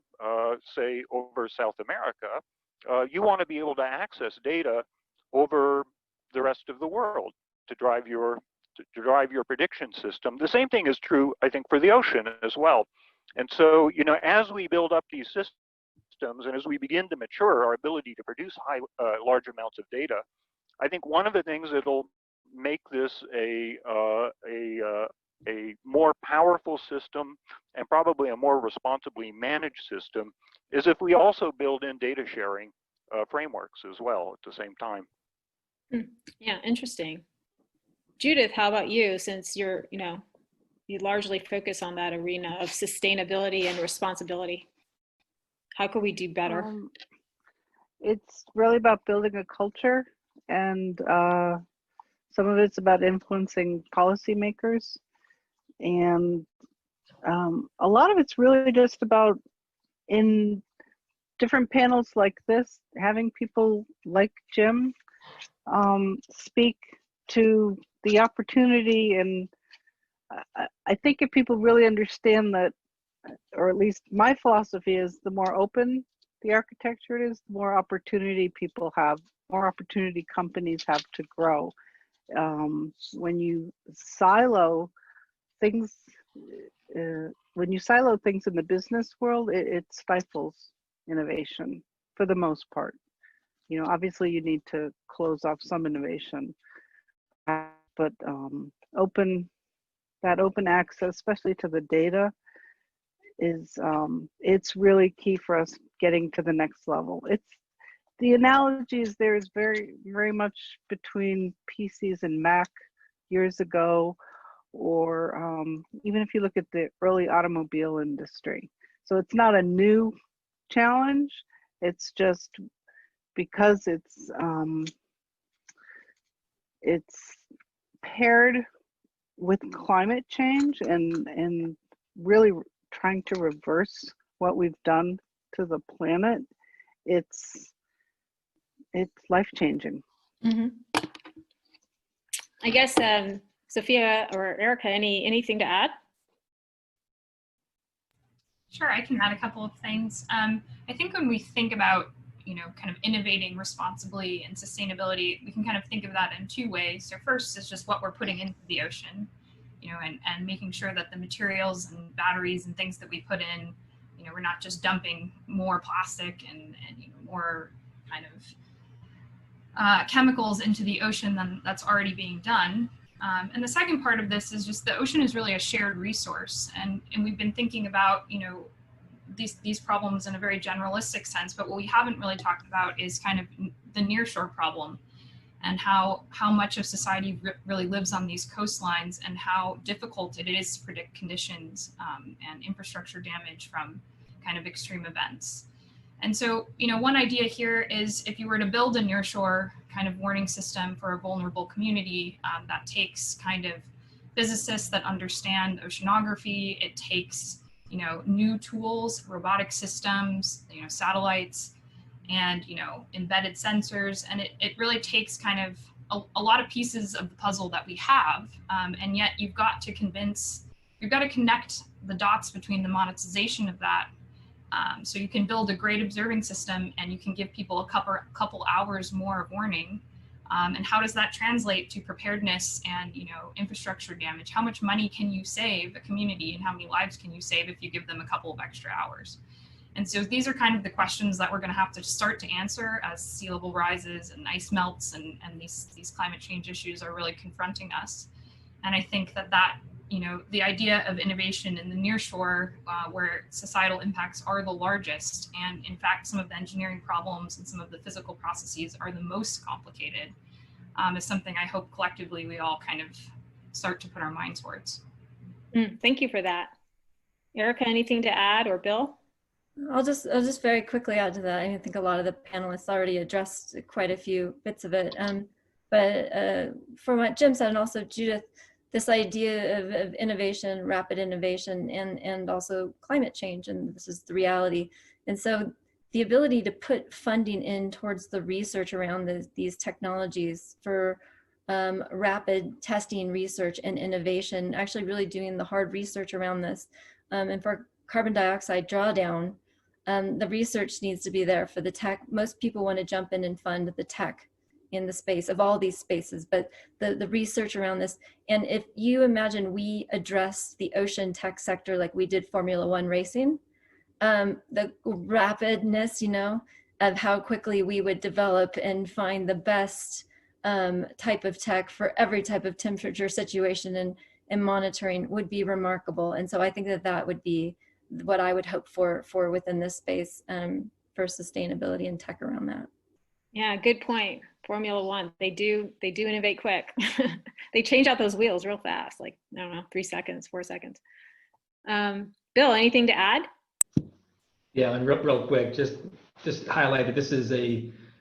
say over South America, you want to be able to access data over the rest of the world to drive your prediction system. The same thing is true, I think, for the ocean as well. And so, you know, as we build up these systems and as we begin to mature our ability to produce large amounts of data, I think one of the things that'll make this a more powerful system and probably a more responsibly managed system is if we also build in data sharing frameworks as well at the same time. Yeah, interesting. Judith, how about you? Since you're, you know, you largely focus on that arena of sustainability and responsibility. How could we do better? It's really about building a culture, and some of it's about influencing policymakers. And a lot of it's really just about, in different panels like this, having people like Jim speak to the opportunity. And I think if people really understand that, or at least my philosophy is, the more open the architecture is, the more opportunity people have, more opportunity companies have to grow. When you silo things, in the business world, it stifles innovation for the most part. You know, obviously you need to close off some innovation, but open access, especially to the data, is it's really key for us getting to the next level. It's the analogies there is very, very much between PCs and Mac years ago, or even if you look at the early automobile industry. So it's not a new challenge. It's just because it's paired with climate change and really trying to reverse what we've done to the planet. It's life-changing. Mm-hmm. I guess Sophia or Erica, anything to add? Sure, I can add a couple of things. I think when we think about, kind of innovating responsibly and sustainability, we can kind of think of that in two ways. So first is just what we're putting into the ocean, and making sure that the materials and batteries and things that we put in, we're not just dumping more plastic and more kind of chemicals into the ocean than that's already being done. And the second part of this is just the ocean is really a shared resource, and we've been thinking about these problems in a very generalistic sense, but what we haven't really talked about is kind of the nearshore problem and how much of society really lives on these coastlines and how difficult it is to predict conditions and infrastructure damage from kind of extreme events. And so, one idea here is if you were to build a nearshore kind of warning system for a vulnerable community, that takes kind of physicists that understand oceanography, it takes new tools, robotic systems, satellites, and embedded sensors, and it really takes kind of a lot of pieces of the puzzle that we have, and yet you've got to connect the dots between the monetization of that, so you can build a great observing system and you can give people a couple hours more of warning. And how does that translate to preparedness and infrastructure damage? How much money can you save a community, and how many lives can you save if you give them a couple of extra hours? And so these are kind of the questions that we're going to have to start to answer as sea level rises and ice melts and these climate change issues are really confronting us. And I think that the idea of innovation in the nearshore, where societal impacts are the largest, and in fact some of the engineering problems and some of the physical processes are the most complicated, is something I hope collectively we all kind of start to put our minds towards. Thank you for that. Erica, anything to add, or Bill? I'll just very quickly add to that. I think a lot of the panelists already addressed quite a few bits of it. But from what Jim said, and also Judith, this idea of innovation, rapid innovation, and also climate change, and this is the reality. And so the ability to put funding in towards the research around these technologies for rapid testing, research, and innovation, actually really doing the hard research around this. And for carbon dioxide drawdown, the research needs to be there for the tech. Most people want to jump in and fund the tech in the space of all these spaces, but the research around this. And if you imagine we address the ocean tech sector like we did Formula One racing, the rapidness, of how quickly we would develop and find the best type of tech for every type of temperature situation and monitoring would be remarkable. And so I think that would be what I would hope for within this space for sustainability and tech around that. Yeah, good point. Formula One, they do innovate quick. They change out those wheels real fast, like, I don't know, 3 seconds, 4 seconds. Bill, anything to add? Yeah, and real quick, just highlight that this is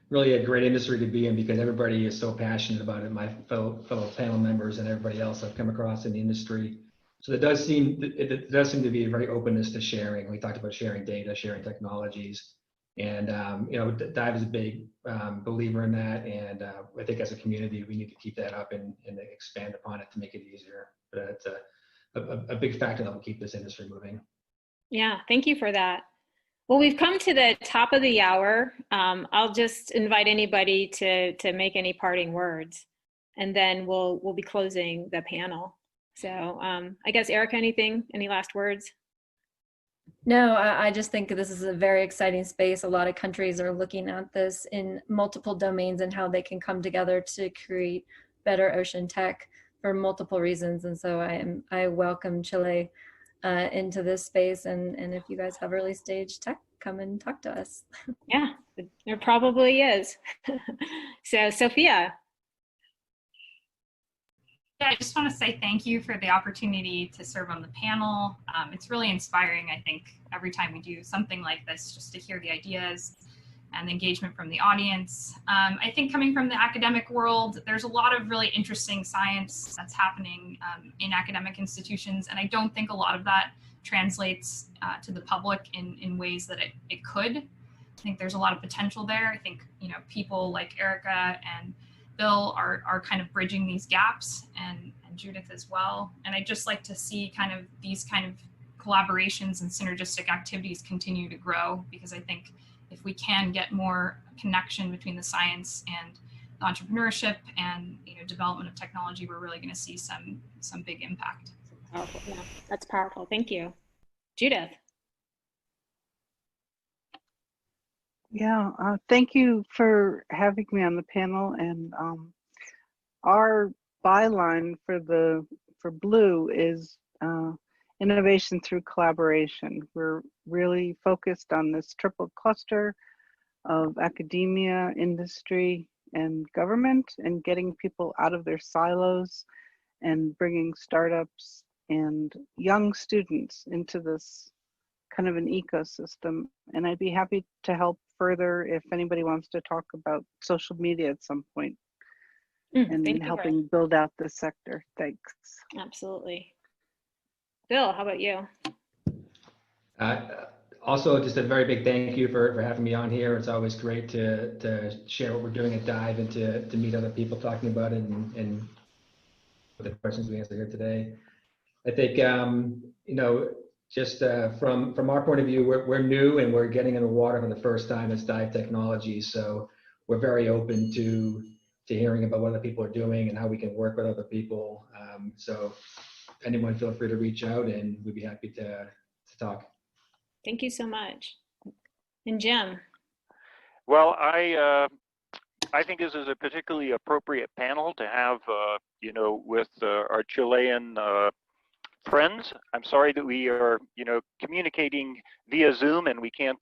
really a great industry to be in because everybody is so passionate about it. My fellow panel members and everybody else I've come across in the industry. So it does seem to be a very openness to sharing. We talked about sharing data, sharing technologies. And, Dive is a big believer in that. And I think as a community, we need to keep that up and expand upon it to make it easier. But it's a big factor that will keep this industry moving. Yeah, thank you for that. Well, we've come to the top of the hour. I'll just invite anybody to make any parting words, and then we'll be closing the panel. So I guess, Erica, any last words? No, I just think this is a very exciting space. A lot of countries are looking at this in multiple domains and how they can come together to create better ocean tech for multiple reasons. And so I welcome Chile into this space. And if you guys have early stage tech, come and talk to us. Yeah, there probably is. So Sophia. Yeah, I just want to say thank you for the opportunity to serve on the panel. It's really inspiring, I think, every time we do something like this, just to hear the ideas and the engagement from the audience. I think coming from the academic world, there's a lot of really interesting science that's happening in academic institutions, and I don't think a lot of that translates to the public in ways that it could. I think there's a lot of potential there. I think, you know, people like Erica and Bill are kind of bridging these gaps, and Judith as well. And I'd just like to see kind of these kind of collaborations and synergistic activities continue to grow, because I think if we can get more connection between the science and the entrepreneurship and, you know, development of technology, we're really going to see some big impact. Powerful. Yeah, that's powerful. Thank you. Judith. Yeah, thank you for having me on the panel. And our byline for Blue is innovation through collaboration. We're really focused on this triple cluster of academia, industry, and government, and getting people out of their silos and bringing startups and young students into this kind of an ecosystem. And I'd be happy to help further if anybody wants to talk about social media at some point and helping build out this sector. Thanks. Absolutely. Bill, how about you? Also, just a very big thank you for having me on here. It's always great to share what we're doing at Dive and to meet other people talking about it and the questions we answer here today. I think, you know, just from our point of view, we're new and we're getting in the water for the first time as Dive Technologies. So we're very open to hearing about what other people are doing and how we can work with other people. So anyone feel free to reach out and we'd be happy to talk. Thank you so much. And Jim. Well, I think this is a particularly appropriate panel to have, you know, with our Chilean friends. I'm sorry that we are, you know, communicating via Zoom and we can't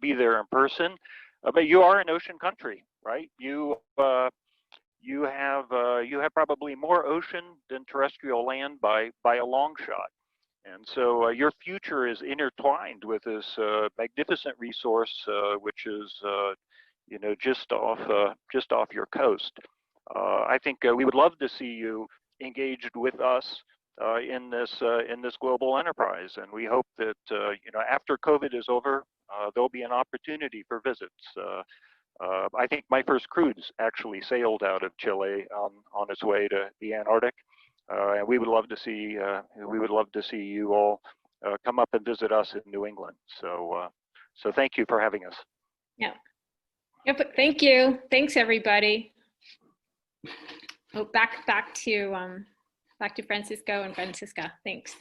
be there in person. But you are an ocean country, right? You have probably more ocean than terrestrial land by a long shot. And so your future is intertwined with this magnificent resource, which is, you know, just off your coast. I think we would love to see you engaged with us in this global enterprise, and we hope that you know, after COVID is over, there'll be an opportunity for visits. I think my first cruise actually sailed out of Chile on its way to the Antarctic. And we would love to see you all come up and visit us in New England. So thank you for having us. Yeah. Yep. Thank you. Thanks, everybody. Oh, back to Francisco and Francisca. Thanks.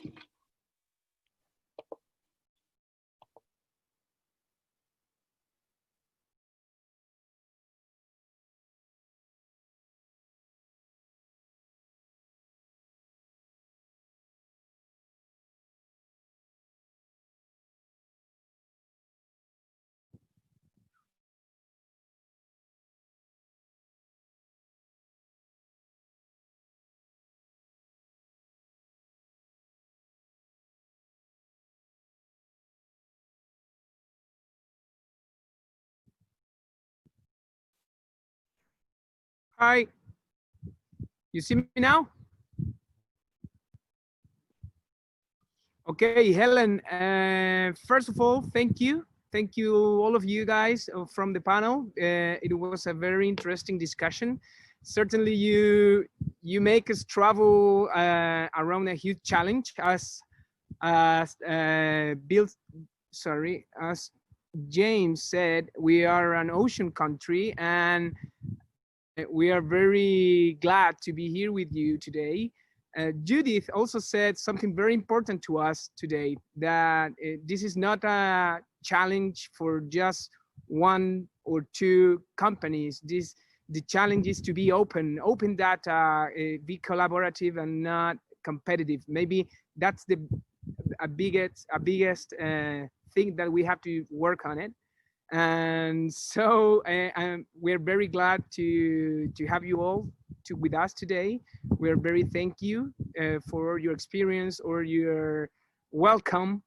Hi, you see me now? Okay, Helen, first of all, thank you. Thank you, all of you guys from the panel. It was a very interesting discussion. Certainly you make us travel around a huge challenge as James said, we are an ocean country, and we are very glad to be here with you today. Judith also said something very important to us today, that this is not a challenge for just one or two companies. The challenge is to be open data, be collaborative and not competitive. Maybe that's the biggest thing that we have to work on it. And so we're very glad to have you all with us today. We're very thank you for your experience or your welcome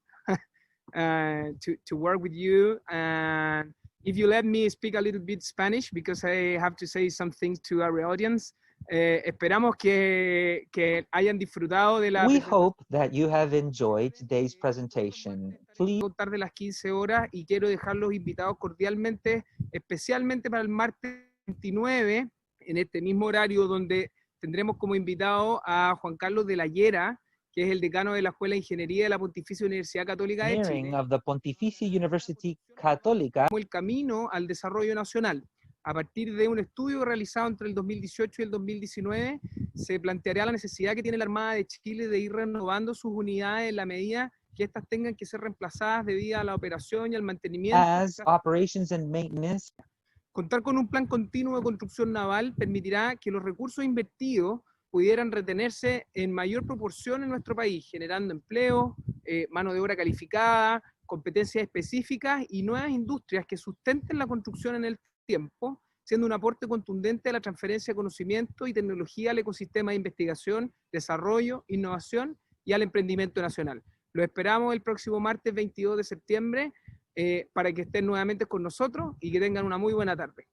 to work with you. And If you let me speak a little bit Spanish, because I have to say some things to our audience. Esperamos que hayan disfrutado de la We hope that you have enjoyed today's presentation. Please. Tarde las 15 horas y quiero dejarlos invitados cordialmente, especialmente para el martes 29, en este mismo horario, donde tendremos como invitado a Juan Carlos de la Llera, que es el decano de la Escuela de Ingeniería de la Pontificia Universidad Católica de Chile, Of the Pontificia University Católica. Como el camino al desarrollo nacional. A partir de un estudio realizado entre el 2018 y el 2019, se planteará la necesidad que tiene la Armada de Chile de ir renovando sus unidades en la medida que estas tengan que ser reemplazadas debido a la operación y al mantenimiento. As operations and maintenance. Contar con un plan continuo de construcción naval permitirá que los recursos invertidos pudieran retenerse en mayor proporción en nuestro país, generando empleo, mano de obra calificada, competencias específicas y nuevas industrias que sustenten la construcción en el tiempo, siendo un aporte contundente a la transferencia de conocimiento y tecnología al ecosistema de investigación, desarrollo, innovación y al emprendimiento nacional. Lo esperamos el próximo martes 22 de septiembre para que estén nuevamente con nosotros y que tengan una muy buena tarde.